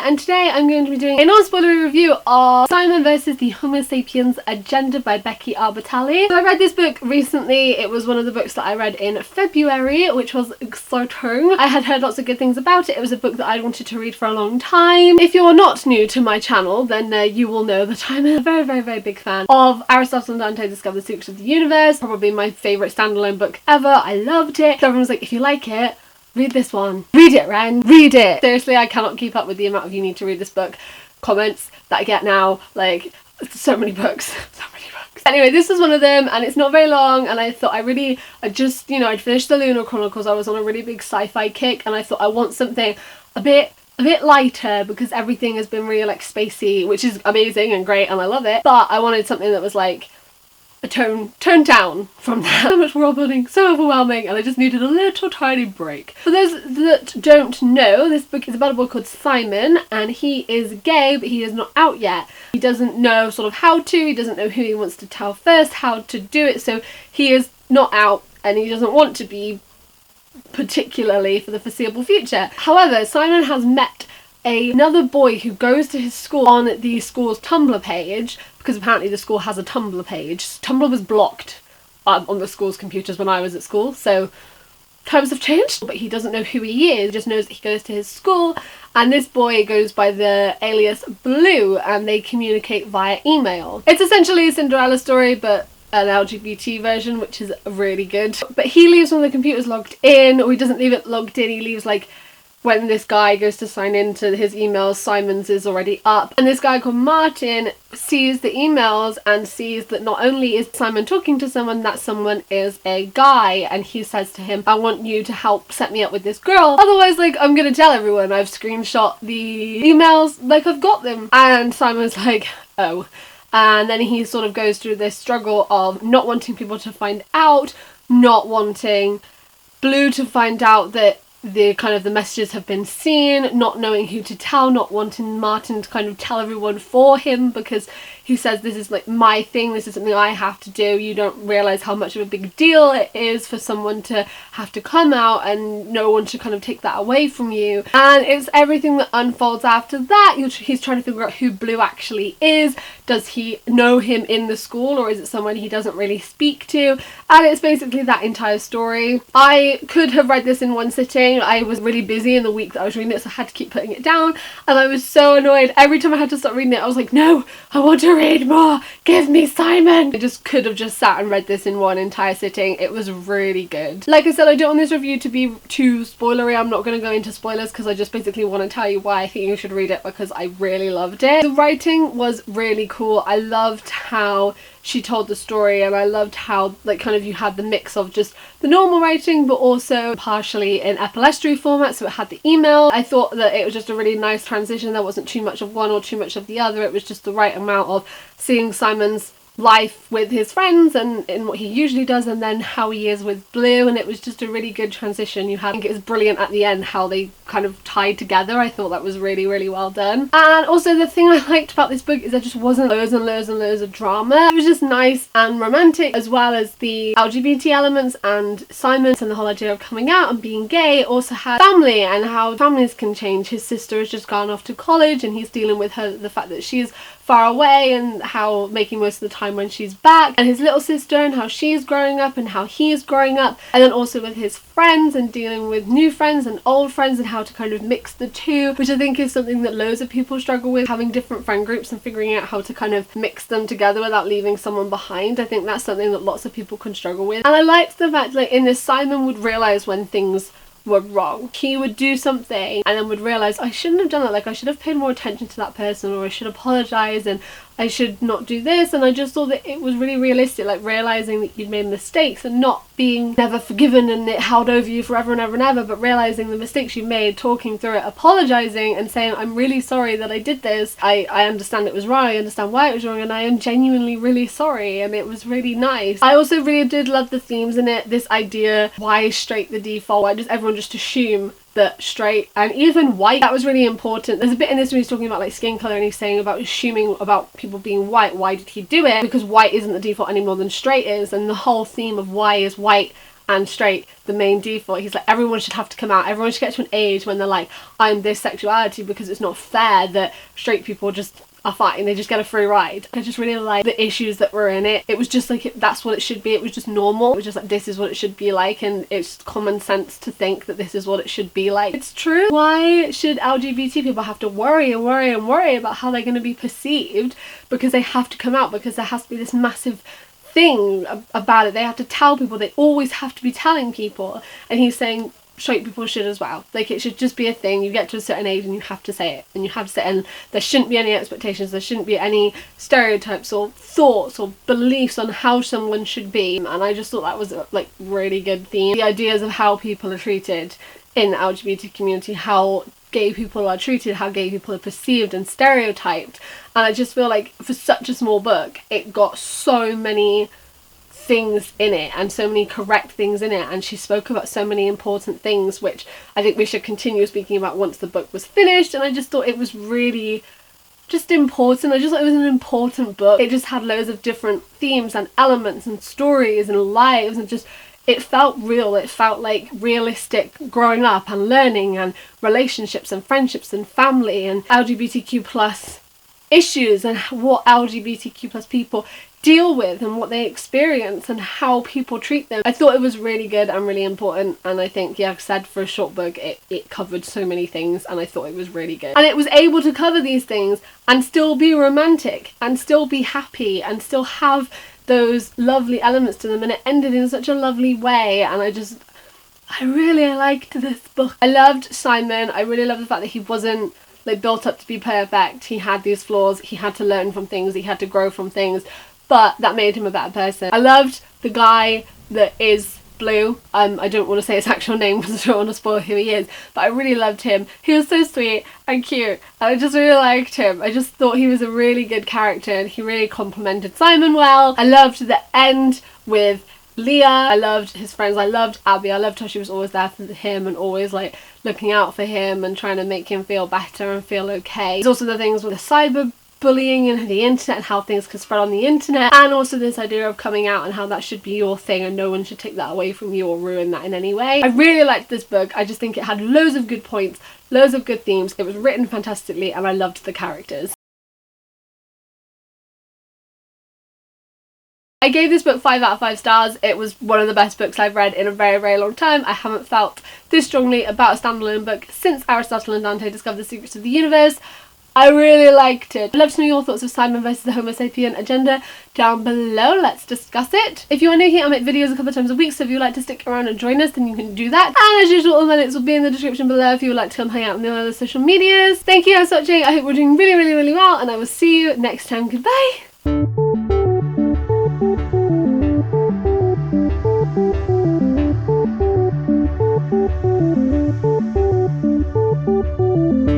and today I'm going to be doing a non-spoilery review of Simon vs. the Homo Sapiens Agenda by Becky Albertalli. So I read this book recently. It was one of the books that I read in February, which was exciting. I had heard lots of good things about it. It was a book that I wanted to read for a long time. If you're not new to my channel, then you will know that I'm a very big fan of Aristotle and Dante Discover the Secrets of the Universe. Probably my favourite standalone book ever. I loved it. So everyone's like, if you like it, read this one. Read it, Ren. Read it. Seriously, I cannot keep up with the amount of "you need to read this book" comments that I get now. Like, so many books. So many books. Anyway, this is one of them, and it's not very long, and I thought I'd finished the Lunar Chronicles. I was on a really big sci-fi kick, and I thought I want something a bit lighter, because everything has been really like spacey, which is amazing and great, and I love it. But I wanted something that was like a tone down from that. So much world building, so overwhelming, and I just needed a little tiny break. For those that don't know, this book is about a boy called Simon, and he is gay, but he is not out yet. He doesn't know sort of how to, he doesn't know who he wants to tell first, how to do it, so he is not out, and he doesn't want to be, particularly for the foreseeable future. However, Simon has met another boy who goes to his school on the school's Tumblr page, because apparently the school has a Tumblr page. Tumblr was blocked on the school's computers when I was at school, so times have changed. But he doesn't know who he is, he just knows that he goes to his school, and this boy goes by the alias Blue, and they communicate via email. It's essentially a Cinderella story, but an LGBT version, which is really good. But he leaves when the computer's logged in, or he doesn't leave it logged in, he leaves like when this guy goes to sign into his emails. Simon's is already up, and this guy called Martin sees the emails and sees that not only is Simon talking to someone, that someone is a guy, and he says to him, I want you to help set me up with this girl, otherwise like I'm gonna tell everyone I've screenshot the emails, like I've got them. And Simon's like, oh. And then he sort of goes through this struggle of not wanting people to find out, not wanting Blue to find out that the messages have been seen, not knowing who to tell, not wanting Martin to kind of tell everyone for him, because he says, this is like my thing, this is something I have to do. You don't realise how much of a big deal it is for someone to have to come out, and no one should kind of take that away from you. And it's everything that unfolds after that. He's trying to figure out who Blue actually is. Does he know him in the school, or is it someone he doesn't really speak to? And it's basically that entire story. I could have read this in one sitting. I was really busy in the week that I was reading it, so I had to keep putting it down, and I was so annoyed. Every time I had to stop reading it, I was like, no, I want to read more, give me Simon. I just could have just sat and read this in one entire sitting. It was really good. Like I said, I don't want this review to be too spoilery. I'm not going to go into spoilers, because I just basically want to tell you why I think you should read it, because I really loved it. The writing was really cool. I loved how she told the story, and I loved how like kind of you had the mix of just the normal writing, but also partially in epistolary format, so it had the email. I thought that it was just a really nice transition. There wasn't too much of one or too much of the other. It was just the right amount of seeing Simon's life with his friends and in what he usually does, and then how he is with Blue, and it was just a really good transition. I think it was brilliant at the end how they kind of tied together. I thought that was really well done. And also the thing I liked about this book is there just wasn't loads of drama. It was just nice and romantic, as well as the LGBT elements, and Simon and the whole idea of coming out and being gay also had family, and how families can change. His sister has just gone off to college, and he's dealing with the fact that she's far away, and how making most of the time when she's back, and his little sister and how she's growing up and how he's growing up, and then also with his friends and dealing with new friends and old friends, and how to kind of mix the two, which I think is something that loads of people struggle with, having different friend groups and figuring out how to kind of mix them together without leaving someone behind. I think that's something that lots of people can struggle with. And I liked the fact like in this, Simon would realise when things were wrong. He would do something and then would realise, I shouldn't have done that, like I should have paid more attention to that person, or I should apologise, and I should not do this. And I just thought that it was really realistic, like realising that you'd made mistakes and not being never forgiven and it held over you forever and ever and ever, but realising the mistakes you made, talking through it, apologising and saying, I'm really sorry that I did this. I understand it was wrong, I understand why it was wrong, and I am genuinely really sorry. And it was really nice. I also really did love the themes in it. This idea, why is straight the default? Why does everyone just assume that straight and even white? That was really important. There's a bit in this where he's talking about like skin colour, and he's saying about assuming about people being white. Why did he do it? Because white isn't the default any more than straight is, and the whole theme of why is white and straight the main default. He's like, everyone should have to come out, everyone should get to an age when they're like, I'm this sexuality, because it's not fair that straight people just are fine, they just get a free ride. I just really like the issues that were in it. It was just like, that's what it should be. It was just normal. It was just like, this is what it should be like, and it's common sense to think that this is what it should be like. It's true. Why should LGBT people have to worry and worry and worry about how they're going to be perceived because they have to come out, because there has to be this massive thing about it. They have to tell people, they always have to be telling people. And he's saying straight people should as well. Like, it should just be a thing. You get to a certain age and you have to say it, and you have to say it, and there shouldn't be any expectations, there shouldn't be any stereotypes or thoughts or beliefs on how someone should be. And I just thought that was a like really good theme. The ideas of how people are treated in the LGBT community, how gay people are treated, how gay people are perceived and stereotyped. And I just feel like for such a small book, it got so many things in it and so many correct things in it, and she spoke about so many important things, which I think we should continue speaking about once the book was finished. And I just thought it was really just important. I just thought it was an important book. It just had loads of different themes and elements and stories and lives, and just it felt real. It felt like realistic growing up and learning and relationships and friendships and family and LGBTQ plus issues and what LGBTQ plus people deal with and what they experience and how people treat them. I thought it was really good and really important, and I think, yeah, I've said for a short book it covered so many things, and I thought it was really good. And it was able to cover these things and still be romantic and still be happy and still have those lovely elements to them, and it ended in such a lovely way. And I really liked this book. I loved Simon. I really loved the fact that he wasn't like built up to be perfect. He had these flaws, he had to learn from things, he had to grow from things, but that made him a better person. I loved the guy that is blue. I don't want to say his actual name because I don't want to spoil who he is, but I really loved him. He was so sweet and cute, and I just really liked him. I just thought he was a really good character, and he really complimented Simon well. I loved the end with Leah. I loved his friends. I loved Abby. I loved how she was always there for him and always like looking out for him and trying to make him feel better and feel okay. There's also the things with the cyberbullying and the internet and how things can spread on the internet, and also this idea of coming out and how that should be your thing and no one should take that away from you or ruin that in any way. I really liked this book. I just think it had loads of good points, loads of good themes. It was written fantastically, and I loved the characters. I gave this book 5 out of 5 stars. It was one of the best books I've read in a very, very long time. I haven't felt this strongly about a standalone book since Aristotle and Dante discovered the secrets of the universe. I really liked it. I'd love to know your thoughts of Simon versus the Homo Sapien agenda down below. Let's discuss it. If you are new here, I make videos a couple of times a week, so if you would like to stick around and join us, then you can do that. And as usual, all my links will be in the description below if you would like to come hang out on the other social medias. Thank you guys for watching. I hope we're doing really, really, really well, and I will see you next time. Goodbye!